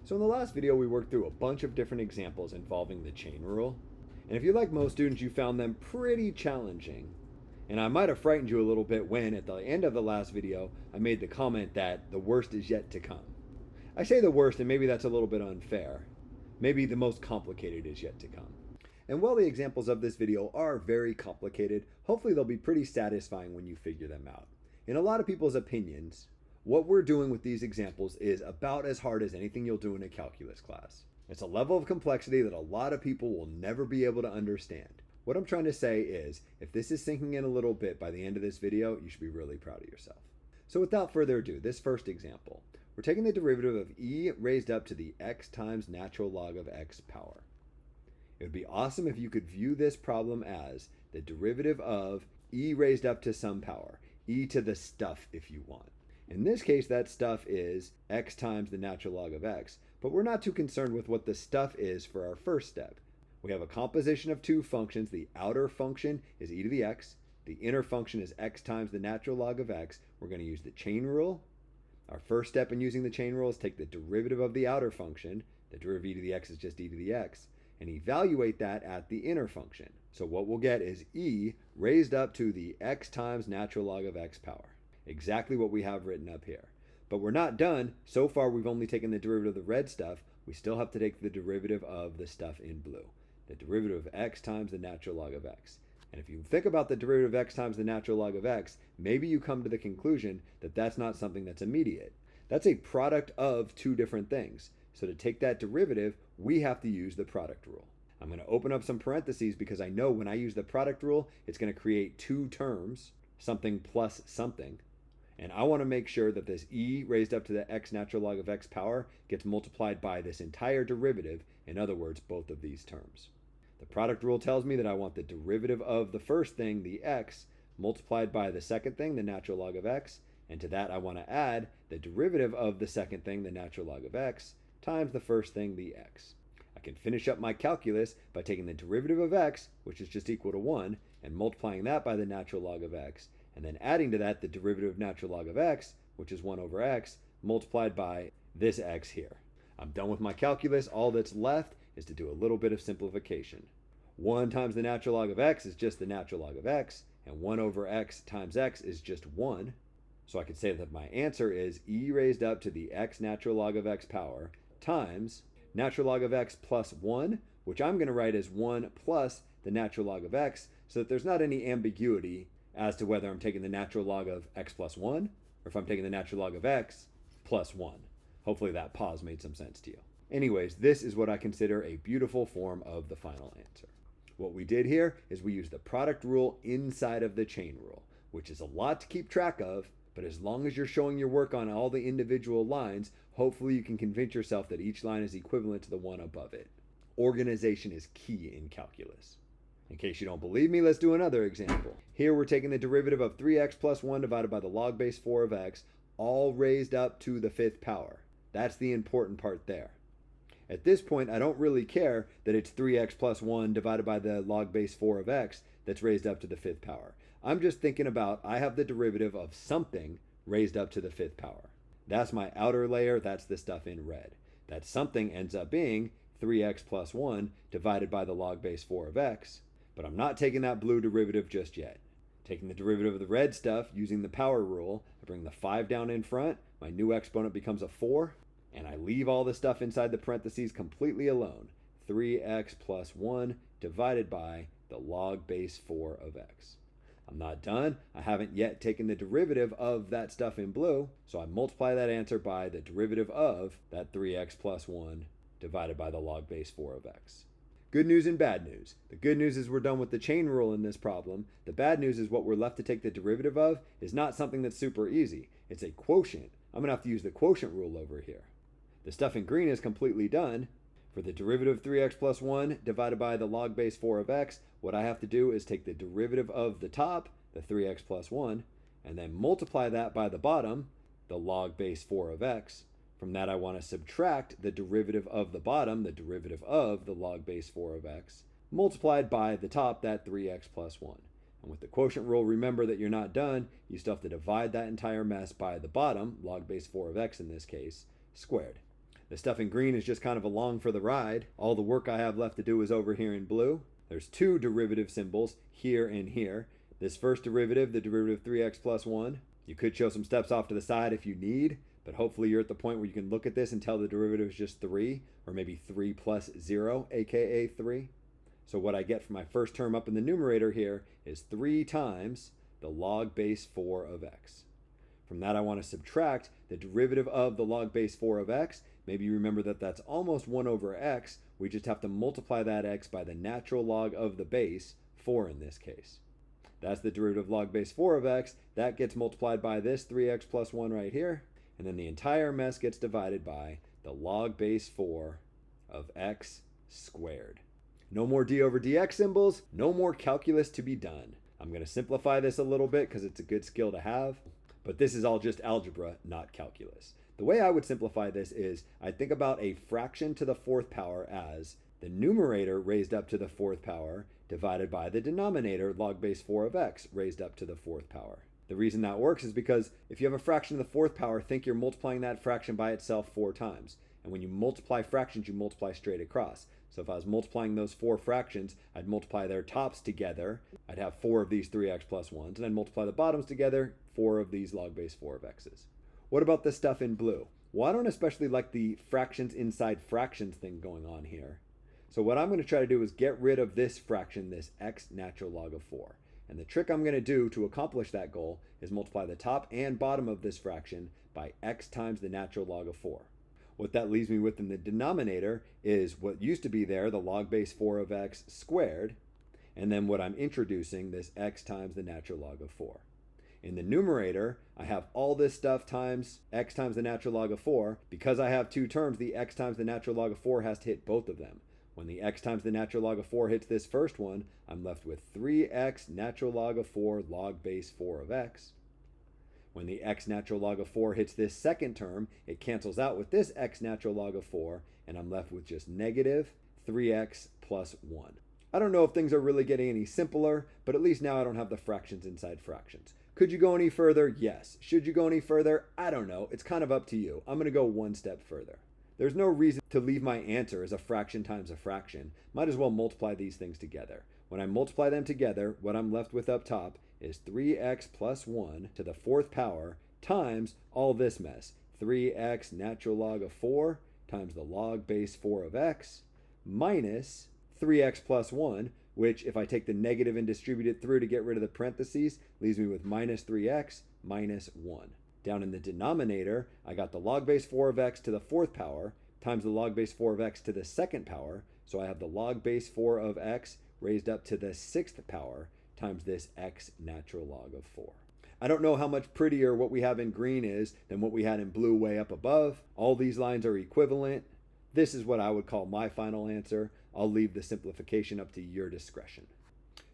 So in the last video, we worked through a bunch of different examples involving the chain rule. And if you're like most students, you found them pretty challenging. And I might have frightened you a little bit when, at the end of the last video, I made the comment that the worst is yet to come. I say the worst, and maybe that's a little bit unfair. Maybe the most complicated is yet to come. And while the examples of this video are very complicated, hopefully they'll be pretty satisfying when you figure them out. In a lot of people's opinions, what we're doing with these examples is about as hard as anything you'll do in a calculus class. It's a level of complexity that a lot of people will never be able to understand. What I'm trying to say is, if this is sinking in a little bit by the end of this video, you should be really proud of yourself. So without further ado, this first example, we're taking the derivative of e raised up to the x times natural log of x power. It would be awesome if you could view this problem as the derivative of e raised up to some power, e to the stuff if you want. In this case, that stuff is x times the natural log of x, but we're not too concerned with what the stuff is for our first step. We have a composition of two functions. The outer function is e to the x. The inner function is x times the natural log of x. We're going to use the chain rule. Our first step in using the chain rule is take the derivative of the outer function. The derivative of e to the x is just e to the x. And evaluate that at the inner function. So what we'll get is e raised up to the x times natural log of x power. Exactly what we have written up here. But we're not done. So far, we've only taken the derivative of the red stuff. We still have to take the derivative of the stuff in blue. The derivative of x times the natural log of x. And if you think about the derivative of x times the natural log of x, maybe you come to the conclusion that that's not something that's immediate. That's a product of two different things. So to take that derivative, we have to use the product rule. I'm going to open up some parentheses because I know when I use the product rule, it's going to create two terms, something plus something. And I want to make sure that this e raised up to the x natural log of x power gets multiplied by this entire derivative, in other words, both of these terms. The product rule tells me that I want the derivative of the first thing, the x, multiplied by the second thing, the natural log of x, and to that I want to add the derivative of the second thing, the natural log of x, times the first thing, the x. I can finish up my calculus by taking the derivative of x, which is just equal to 1, and multiplying that by the natural log of x, and then adding to that the derivative of natural log of x, which is 1 over x, multiplied by this x here. I'm done with my calculus. All that's left is to do a little bit of simplification. 1 times the natural log of x is just the natural log of x, and 1 over x times x is just 1. So I could say that my answer is e raised up to the x natural log of x power times natural log of x plus 1, which I'm going to write as 1 plus the natural log of x, so that there's not any ambiguity as to whether I'm taking the natural log of x plus 1 or if I'm taking the natural log of x plus 1. Hopefully that pause made some sense to you. Anyways, this is what I consider a beautiful form of the final answer. What we did here is we used the product rule inside of the chain rule, which is a lot to keep track of, but as long as you're showing your work on all the individual lines, hopefully you can convince yourself that each line is equivalent to the one above it. Organization is key in calculus. In case you don't believe me, let's do another example. Here we're taking the derivative of 3x plus 1 divided by the log base 4 of x, all raised up to the fifth power. That's the important part there. At this point, I don't really care that it's 3x plus 1 divided by the log base 4 of x that's raised up to the fifth power. I'm just thinking about I have the derivative of something raised up to the fifth power. That's my outer layer. That's the stuff in red. That something ends up being 3x plus 1 divided by the log base 4 of x. But I'm not taking that blue derivative just yet. Taking the derivative of the red stuff using the power rule, I bring the 5 down in front, my new exponent becomes a 4, and I leave all the stuff inside the parentheses completely alone. 3x plus 1 divided by the log base 4 of x. I'm not done. I haven't yet taken the derivative of that stuff in blue, so I multiply that answer by the derivative of that 3x plus 1 divided by the log base 4 of x. Good news and bad news. The good news is we're done with the chain rule in this problem. The bad news is what we're left to take the derivative of is not something that's super easy. It's a quotient. I'm going to have to use the quotient rule over here. The stuff in green is completely done. For the derivative of 3x plus 1 divided by the log base 4 of x, what I have to do is take the derivative of the top, the 3x plus 1, and then multiply that by the bottom, the log base 4 of x. From that, I want to subtract the derivative of the bottom, the derivative of the log base 4 of x, multiplied by the top, that 3x plus 1. And with the quotient rule, remember that you're not done. You still have to divide that entire mess by the bottom, log base 4 of x in this case, squared. The stuff in green is just kind of along for the ride. All the work I have left to do is over here in blue. There's two derivative symbols, here and here. This first derivative, the derivative 3x plus 1, you could show some steps off to the side if you need, but hopefully you're at the point where you can look at this and tell the derivative is just 3, or maybe 3 plus 0, aka 3. So what I get for my first term up in the numerator here is 3 times the log base 4 of x. From that I want to subtract the derivative of the log base 4 of x. Maybe you remember that that's almost 1 over x. We just have to multiply that x by the natural log of the base, 4 in this case. That's the derivative of log base 4 of x. That gets multiplied by this 3x plus 1 right here. And then the entire mess gets divided by the log base 4 of x squared. No more d over dx symbols, no more calculus to be done. I'm going to simplify this a little bit because it's a good skill to have, but this is all just algebra, not calculus. The way I would simplify this is I'd think about a fraction to the 4th power as the numerator raised up to the 4th power divided by the denominator log base 4 of x raised up to the 4th power. The reason that works is because if you have a fraction to the 4th power, think you're multiplying that fraction by itself 4 times. And when you multiply fractions, you multiply straight across. So if I was multiplying those 4 fractions, I'd multiply their tops together. I'd have 4 of these 3x plus 1s, and then multiply the bottoms together, 4 of these log base 4 of x's. What about this stuff in blue? Well, I don't especially like the fractions inside fractions thing going on here. So what I'm going to try to do is get rid of this fraction, this x natural log of 4. And the trick I'm going to do to accomplish that goal is multiply the top and bottom of this fraction by x times the natural log of 4. What that leaves me with in the denominator is what used to be there, the log base 4 of x squared, and then what I'm introducing, this x times the natural log of 4. In the numerator, I have all this stuff times x times the natural log of 4. Because I have two terms, the x times the natural log of 4 has to hit both of them. When the x times the natural log of 4 hits this first one, I'm left with 3x natural log of 4 log base 4 of x. When the x natural log of 4 hits this second term, it cancels out with this x natural log of 4, and I'm left with just negative 3x plus 1. I don't know if things are really getting any simpler, but at least now I don't have the fractions inside fractions. Could you go any further? Yes. Should you go any further? I don't know. It's kind of up to you. I'm going to go one step further. There's no reason to leave my answer as a fraction times a fraction. Might as well multiply these things together. When I multiply them together, what I'm left with up top is 3x plus 1 to the 4th power times all this mess. 3x natural log of 4 times the log base 4 of x minus 3x plus 1, which if I take the negative and distribute it through to get rid of the parentheses, leaves me with minus 3x minus 1. Down in the denominator, I got the log base 4 of x to the 4th power times the log base 4 of x to the 2nd power. So I have the log base 4 of x raised up to the 6th power times this x natural log of 4. I don't know how much prettier what we have in green is than what we had in blue way up above. All these lines are equivalent. This is what I would call my final answer. I'll leave the simplification up to your discretion.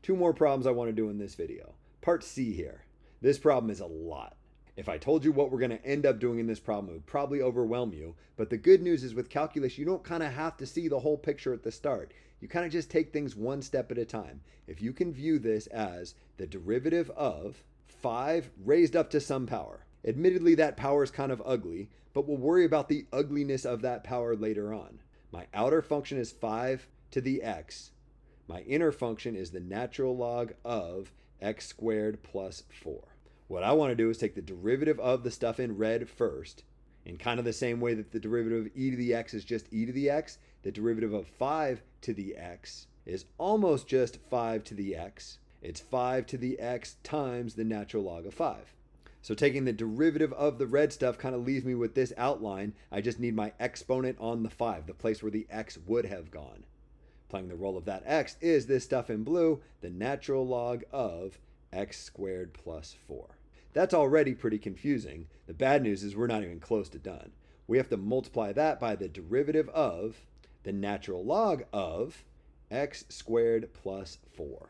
Two more problems I want to do in this video. Part C here. This problem is a lot. If I told you what we're going to end up doing in this problem, it would probably overwhelm you. But the good news is with calculus, you don't kind of have to see the whole picture at the start. You kind of just take things one step at a time. If you can view this as the derivative of 5 raised up to some power. Admittedly, that power is kind of ugly, but we'll worry about the ugliness of that power later on. My outer function is 5 to the x. My inner function is the natural log of x squared plus 4. What I want to do is take the derivative of the stuff in red first, in kind of the same way that the derivative of e to the x is just e to the x, the derivative of 5 to the x is almost just 5 to the x. It's 5 to the x times the natural log of 5. So taking the derivative of the red stuff kind of leaves me with this outline. I just need my exponent on the 5, the place where the x would have gone. Playing the role of that x is this stuff in blue, the natural log of x squared plus 4. That's already pretty confusing. The bad news is we're not even close to done. We have to multiply that by the derivative of the natural log of x squared plus 4.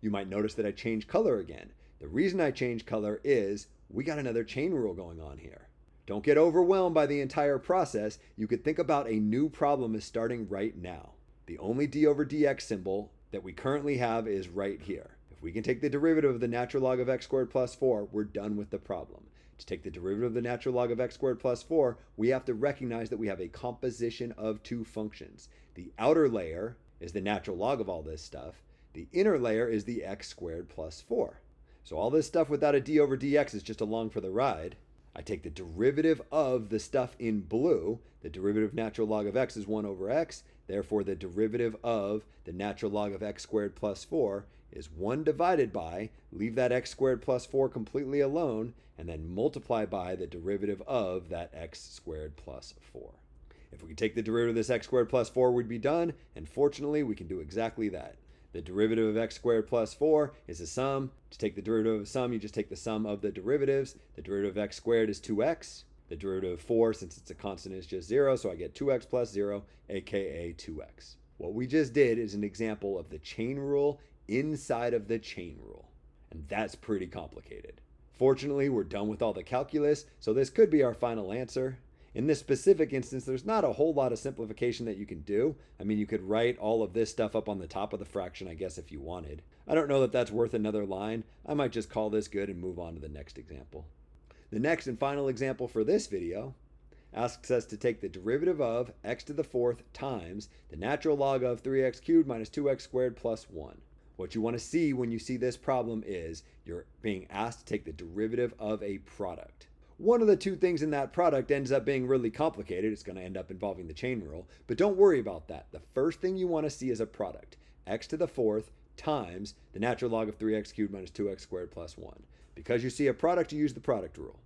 You might notice that I changed color again. The reason I changed color is we got another chain rule going on here. Don't get overwhelmed by the entire process. You could think about a new problem as starting right now. The only d over dx symbol that we currently have is right here. If we can take the derivative of the natural log of x squared plus 4, we're done with the problem. To take the derivative of the natural log of x squared plus 4, we have to recognize that we have a composition of two functions. The outer layer is the natural log of all this stuff. The inner layer is the x squared plus 4. So all this stuff without a d over dx is just along for the ride. I take the derivative of the stuff in blue. The derivative of natural log of x is 1 over x. Therefore, the derivative of the natural log of x squared plus 4 is 1 divided by, leave that x squared plus 4 completely alone, and then multiply by the derivative of that x squared plus 4. If we could take the derivative of this x squared plus 4, we'd be done, and fortunately, we can do exactly that. The derivative of x squared plus 4 is a sum. To take the derivative of a sum, you just take the sum of the derivatives. The derivative of x squared is 2x. The derivative of 4, since it's a constant, is just 0, so I get 2x plus 0, aka 2x. What we just did is an example of the chain rule inside of the chain rule, and that's pretty complicated. Fortunately, we're done with all the calculus, so this could be our final answer. In this specific instance, there's not a whole lot of simplification that you can do. I mean, you could write all of this stuff up on the top of the fraction, I guess, if you wanted. I don't know that that's worth another line. I might just call this good and move on to the next example. The next and final example for this video asks us to take the derivative of x to the 4th times the natural log of 3x cubed minus 2x squared plus 1. What you want to see when you see this problem is you're being asked to take the derivative of a product. One of the two things in that product ends up being really complicated. It's going to end up involving the chain rule, but don't worry about that. The first thing you want to see is a product. X to the 4th times the natural log of 3x cubed minus 2x squared plus 1. Because you see a product, you use the product rule.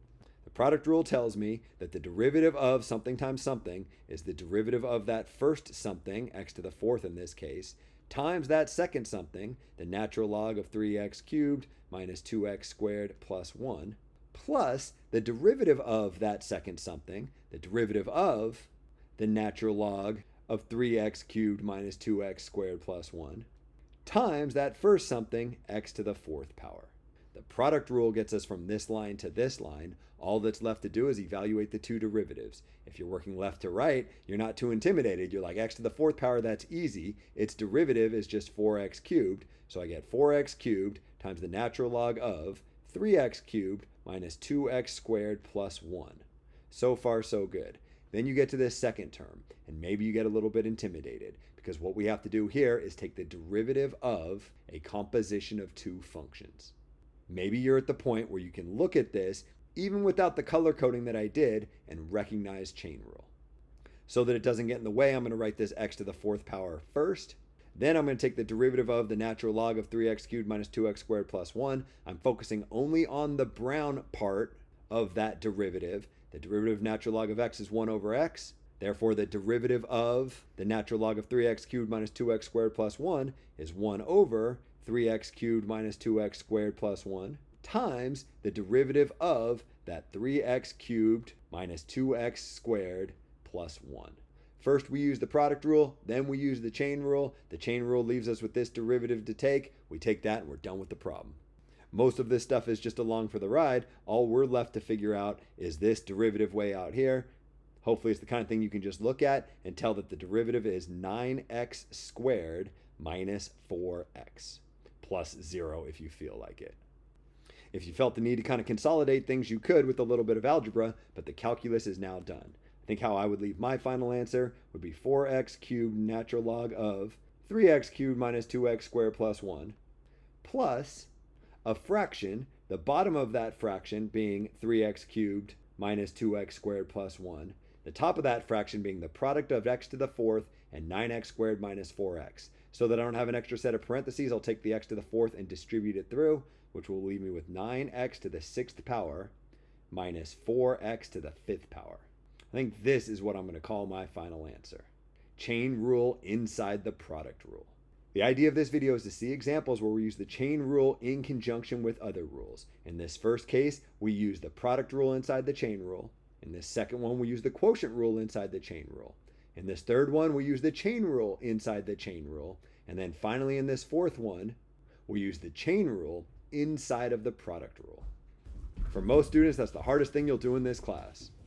The product rule tells me that the derivative of something times something is the derivative of that first something, x to the 4th in this case, times that second something, the natural log of 3x cubed minus 2x squared plus 1, plus the derivative of that second something, the derivative of the natural log of 3x cubed minus 2x squared plus 1, times that first something, x to the 4th power. The product rule gets us from this line to this line. All that's left to do is evaluate the two derivatives. If you're working left to right, you're not too intimidated. You're like, x to the 4th power, that's easy. Its derivative is just 4x cubed. So I get 4x cubed times the natural log of 3x cubed minus 2x squared plus 1. So far, so good. Then you get to this second term, and maybe you get a little bit intimidated, because what we have to do here is take the derivative of a composition of two functions. Maybe you're at the point where you can look at this, even without the color coding that I did, and recognize chain rule. So that it doesn't get in the way, I'm going to write this x to the 4th power first. Then I'm going to take the derivative of the natural log of 3x cubed minus 2x squared plus 1. I'm focusing only on the brown part of that derivative. The derivative of natural log of x is 1 over x. Therefore, the derivative of the natural log of 3x cubed minus 2x squared plus 1 is 1 over 3x cubed minus 2x squared plus 1 times the derivative of that 3x cubed minus 2x squared plus 1. First, we use the product rule, then we use the chain rule. The chain rule leaves us with this derivative to take. We take that and we're done with the problem. Most of this stuff is just along for the ride. All we're left to figure out is this derivative way out here. Hopefully it's the kind of thing you can just look at and tell that the derivative is 9x squared minus 4x. Plus 0 if you feel like it. If you felt the need to kind of consolidate things, you could with a little bit of algebra, but the calculus is now done. I think how I would leave my final answer would be 4x cubed natural log of 3x cubed minus 2x squared plus 1, plus a fraction, the bottom of that fraction being 3x cubed minus 2x squared plus 1, the top of that fraction being the product of x to the 4th and 9x squared minus 4x. So that I don't have an extra set of parentheses, I'll take the x to the 4th and distribute it through, which will leave me with 9x to the 6th power minus 4x to the 5th power. I think this is what I'm going to call my final answer. Chain rule inside the product rule. The idea of this video is to see examples where we use the chain rule in conjunction with other rules. In this first case, we use the product rule inside the chain rule. In this second one, we use the quotient rule inside the chain rule. In this third one, we use the chain rule inside the chain rule. And then finally in this fourth one, we use the chain rule inside of the product rule. For most students, that's the hardest thing you'll do in this class.